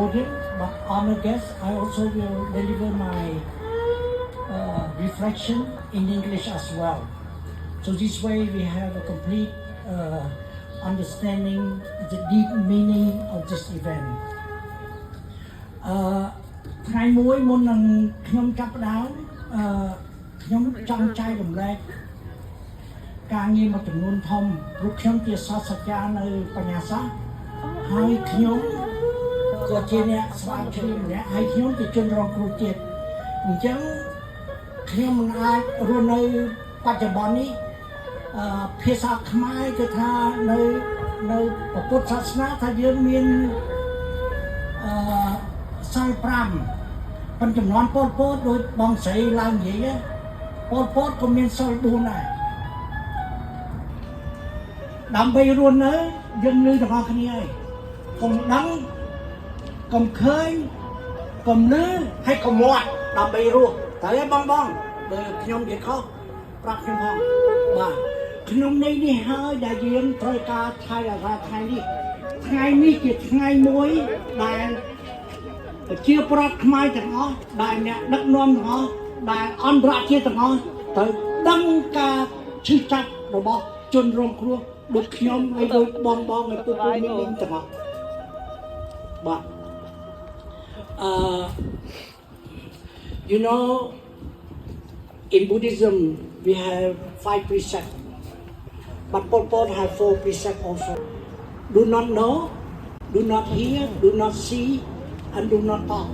Cambodian, but honored guest, I also will deliver my reflection in English as well. So this way we have a complete understanding the deep meaning of this event. ថ្ងៃមួយមុននឹងខ្ញុំចាប់ផ្ដើមខ្ញុំចង់ចែករំលែកការងារមួយចំនួនធំព្រោះខ្ញុំជាសាស្ត្រាចារ្យនៅបញ្ញាសាស្ត្រហើយខ្ញុំក៏ជាអ្នកស្រាវជ្រាវម្នាក់ហើយខ្ញុំជាជនរងគ្រោះជាតិអញ្ចឹងខ្ញុំមិនអាចរស់នៅបច្ចុប្បន្ននេះភាសាខ្មែរគឺថានៅពុទ្ធសាសនាថាយើងមានសិល5ប៉ុន្តែចំនួនពលពតដូចបងស្រីឡើងនិយាយពលពតក៏មានសិល4ដែរដើម្បីរស់នៅយើងលឺទាំងអស់គ្នាហើយកុំដឹងកុំឃើញកុំលឺហើយកុំមាត់ដើម្បីរស់ត្រូវទេបងបើខ្ញុំនិយាយខុសប្រាប់ខ្ញុំផងបាទក្នុងន័យនេះហើយដែលយើងត្រូវការថែរក្សាថ្ងៃនេះជាថ្ងៃមួយដែលប្រជាប្រដ្ឋខ្មែរទាំងអស់ដែលអ្នកដឹកនាំទាំងអស់ដែលអន្តរជាតិទាំងអស់ត្រូវដឹងការឈឺចាប់របស់ជនរងគ្រោះដូចខ្ញុំហើយដូចបងហើយពុកមីងទាំងអស់បាទyou know in Buddhism we have 5 precepts but Pol Pot have 4 precepts also do not know do not hear do not see and do not talk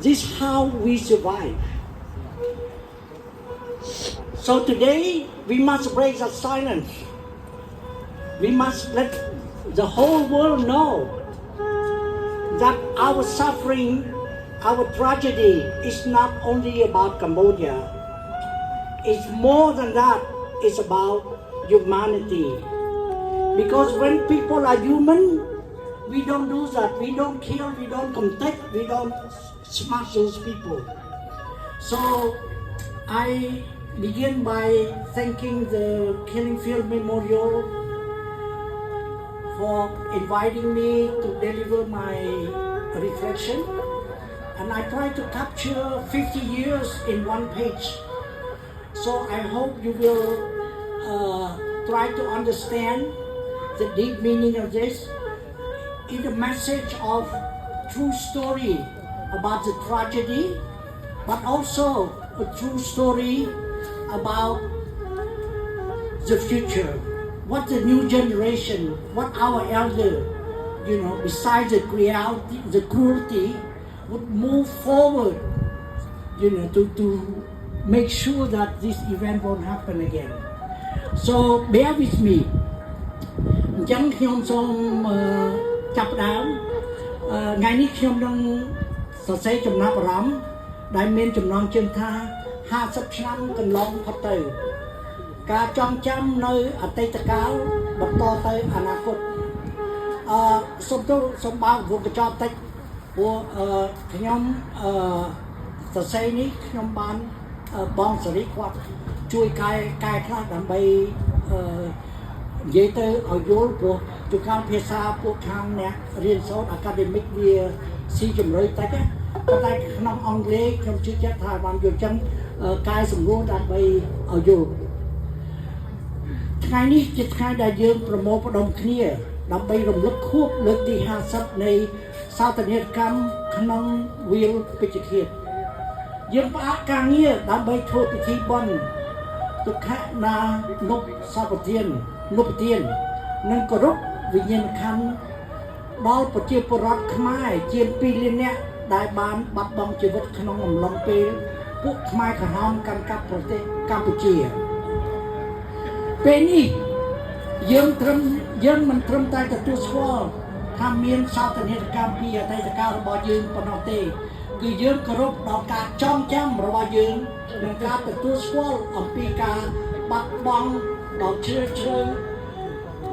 this is how we survive so today we must break the silence we must let the whole world know that our suffering our tragedy is not only about Cambodia it's more than that it's about humanity because when people are human we don't do that we don't kill we don't contact we don't smash those people so I begin by thanking the Killing Field Memorial for inviting me to deliver my reflection and I try to capture 50 years in one page so I hope you will try to understand the deep meaning of this in a message of true story about the tragedy but also a true story about the future what the new generation what our elder besides the reality the cruelty would move forward to make sure that this event won't happen again so bear with me អញ្ចឹងខ្ញុំសូមចាប់ផ្ដើមថ្ងៃនេះខ្ញុំនឹងសរសេរចំណាប់អារម្មណ៍ដែលមានចំណងជើងថា50ឆ្នាំកន្លងផុតទៅការចងចាំនៅអតីតកាលបន្តទៅអនាគតសូមបើកវងកញ្ចក់តិចព្រោះខ្ញុំសរសេរនេះខ្ញុំបានបងសេរីគាត់ជួយកែខ្លះដើម្បីនិយាយទៅឲ្យយល់ព្រោះទូកលភាសាពួកខាងអ្នករៀនសូត្រ academic វាស៊ីជម្រៅតិចប៉ុន្តែក្នុងអង់គ្លេសខ្ញុំជឿជាក់ថាបានយល់ចឹងកែសម្រួលដើម្បីឲ្យយល់ថ្ងៃនេះជាថ្ងៃដែលយើងប្រមូលផ្ដុំគ្នាដើម្បីរំលឹកខួបលើកទី50នៃសោកនាដកម្មក្នុងវាលពេជ្ឈឃាតយើងផ្អាកការងារដើម្បីធ្វើពិធីបុណ្យទុក្ខណានុបសពទាននិងគោរពវិញ្ញាណក្ខន្ធដល់ប្រជាពលរដ្ឋខ្មែរជាង2លាននាក់ដែលបានបាត់បង់ជីវិតក្នុងអំឡុងពេលពួកខ្មែរក្រហមកាន់កាប់ប្រទេសកម្ពុជាពេលនេះយើងមិនត្រឹមតែទទួលស្គាល់ថាមានសោកនាដកម្មពីអតីតកាលរបស់យើងប៉ុណ្ណោះទេគឺយើងគោរពដល់ការចងចាំរបស់យើងនិងការទទួលស្គាល់អំពីការបាត់បង់ដ៏ជ្រាលជ្រៅ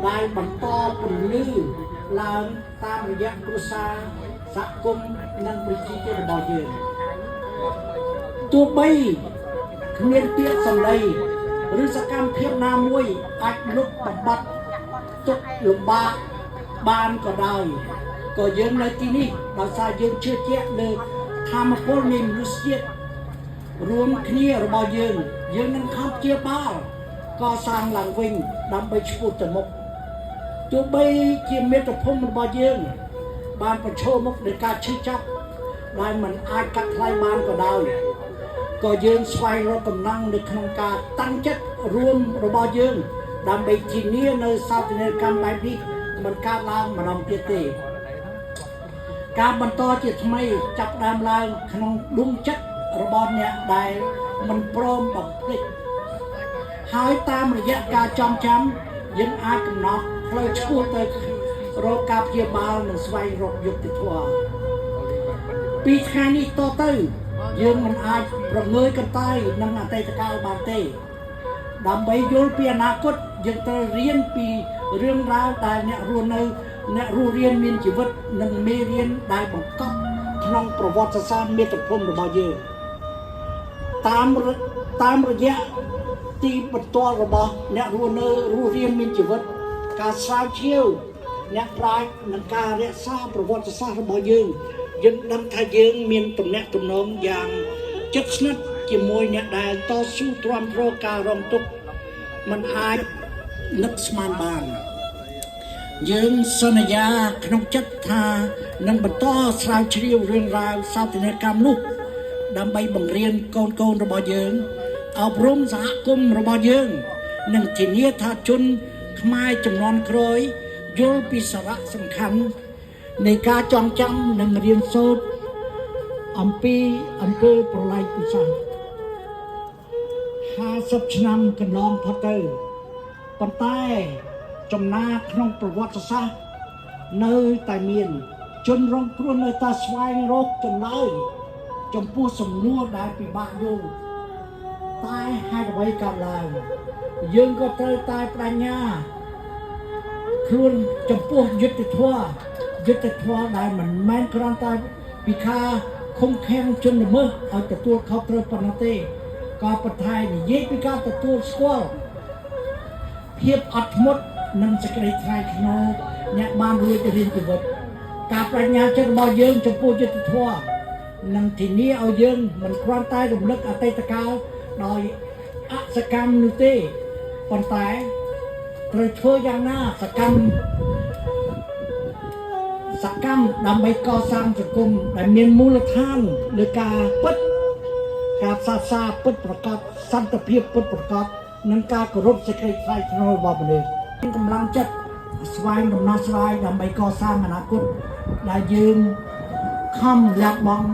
ដែលបន្តពន្លឺឡើងតាមរយៈគ្រួសារសហគមន៍និងប្រជាជនរបស់យើងទោះបីគ្មានពាក្យសម្ដីឬសកម្មភាពណាមួយអាចលុបបំបាត់ទុក្ខលំបាកបានក៏ដោយ ก็យើងនៅទីនេះដោយសារយើងជឿជាក់លើធម៌ពលនៃមនុស្សជាតិរួមគ្នារបស់យើងនឹងខំជាបាលកសាងឡើងវិញដើម្បីឆ្ពោះទៅមុខទោះបីជាមាតុភូមិរបស់យើងបានប្រឈមមុខនឹងការឈឺចាប់ដែលមិនអាចកាត់ថ្លៃបានក៏ដោយក៏យើងស្វែងរកកំណឹងនៅក្នុងការតាំងចិត្តរួមរបស់យើងដើម្បីធានានៅសោកនាដកម្មបែបនេះមិនកើតឡើងម្ដងទៀតទេការបន្តជាថ្មីចាប់ដើមឡើងក្នុងដួងចិត្តរបស់អ្នកដែលមិនព្រមបំភ្លេចហើយតាមរយៈការចងចាំយើងអាចកំណត់ផ្លូវឆ្ពោះទៅរកការព្យាបាលនិងស្វែងរកយុត្តិធម៌ពីថ្ងៃនេះតទៅយើងមិនអាចប្រងើយកន្តើយនឹងអតីតកាលបានទេដើម្បីយល់ពីអនាគតយើងត្រូវរៀនពីរឿងរ៉ាវដែលអ្នករស់រៀនមានជីវិតនិងមេរៀនដែលបង្កប់ក្នុងប្រវត្តិសាស្ត្រមាតុភូមិរបស់យើងតាមរយៈទីបន្ទាល់របស់អ្នករស់រៀនមានជីវិតការស្រាវជ្រាវអ្នកប្រាជ្ញនិងការរក្សាប្រវត្តិសាស្ត្ររបស់យើងដឹងថាយើងមានទំនាក់ទំនងយ៉ាងជិតស្និទ្ធជាមួយអ្នកដែលតស៊ូទ្រាំទ្រការរងទុក្ខមិនអាចនឹកស្មានបានយើងសន្យាក្នុងចិត្តថានឹងបន្តស្រាវជ្រាវរឿងរ៉ាវសោកនាដកម្មនោះដើម្បីបង្រៀនកូនរបស់យើងអប់រំសហគមន៍របស់យើងនិងធានាថាជនខ្មែរជំនាន់ក្រោយយល់ពីសារៈសំខាន់នៃការចងចាំនិងរៀនសូត្រអំពីប្រល័យពូជសាសន៍50ឆ្នាំកន្លងផុតទៅប៉ុន្តែចំណាក្នុងប្រវត្តិសាស្ត្រនៅតែមានជនរងគ្រោះនៅតែស្វែងរកចម្លើយចំពោះសំណួរដែលពិបាកយល់តែហេតុអ្វីកើតឡើងយើងក៏ត្រូវតែបញ្ញាខ្លួនចំពោះយុត្តិធម៌ដែលមិនមែនគ្រាន់តែពីការឃុំឃាំងជនល្មើសឲ្យទទួលខុសត្រូវប៉ុណ្ណោះទេក៏ប៉ុន្តែនិយាយពីការទទួលស្គាល់ភាពអត់ធ្មត់និងសេចក្តីថ្លៃថ្នូរអ្នកបានរួចរៀនជីវិតការបញ្ញាចិត្តរបស់យើងចំពោះយុត្តិធម៌និងធានាឲ្យយើងមិនគ្រាន់តែរំលឹកអតីតកាលដោយអសកម្មនោះទេប៉ុន្តែត្រូវធ្វើយ៉ាងណាសកម្មដើម្បីកសាងសង្គមដែលមានមូលដ្ឋានលើការពិតការផ្សះផ្សាពិតប្រកបសន្តិភាពពិតប្រកបនិងការគោរពសេចក្តីថ្លៃថ្នូររបស់មនុស្សកម្លាំងចិត្តស្វែងដំណោះស្រាយដើម្បីកសាងអនាគតដែលយើងខំលះបង់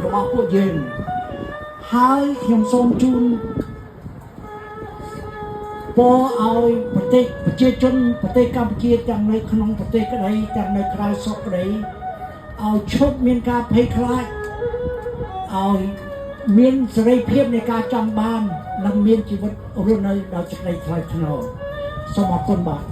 របស់ពួកយើងហើយខ្ញុំសូមជូនពរឲ្យប្រជាជនប្រទេសកម្ពុជាទាំងនៅក្នុងប្រទេសក្តីទាំងនៅក្រៅស្រុកក្តីឲ្យឈប់មានការភ័យខ្លាចឲ្យមានសេរីភាពនៃការចង់បាននិងមានជីវិតរស់នៅដោយសេចក្តីថ្លៃថ្នូរសូមអរគុណបាទ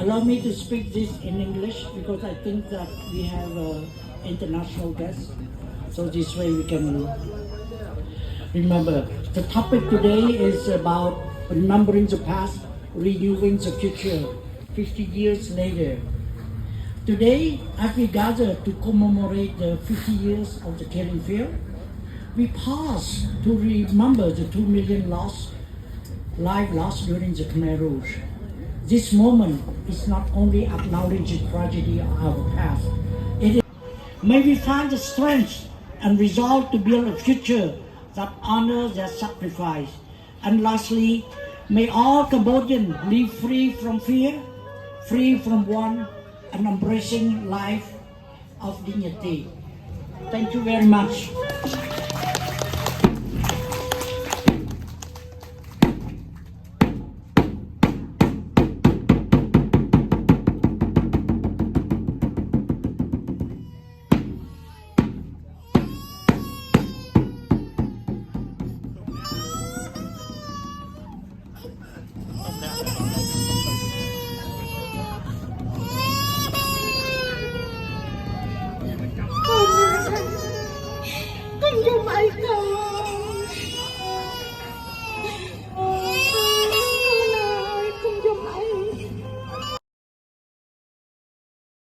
Allow me to speak this in English because I think that we have international guests, so this way we can remember. The topic today is about remembering the past, renewing the future, 50 years later. Today, as we gather to commemorate the 50 years of the killing field, we pause to remember the 2 million lives lost during the Khmer Rouge. This moment is not only acknowledging the tragedy of our past, may we find the strength and resolve to build a future that honors their sacrifice. And lastly, may all Cambodians live free from fear, free from want, and embracing life of dignity. Thank you very much. Con ơi, con giùm ai con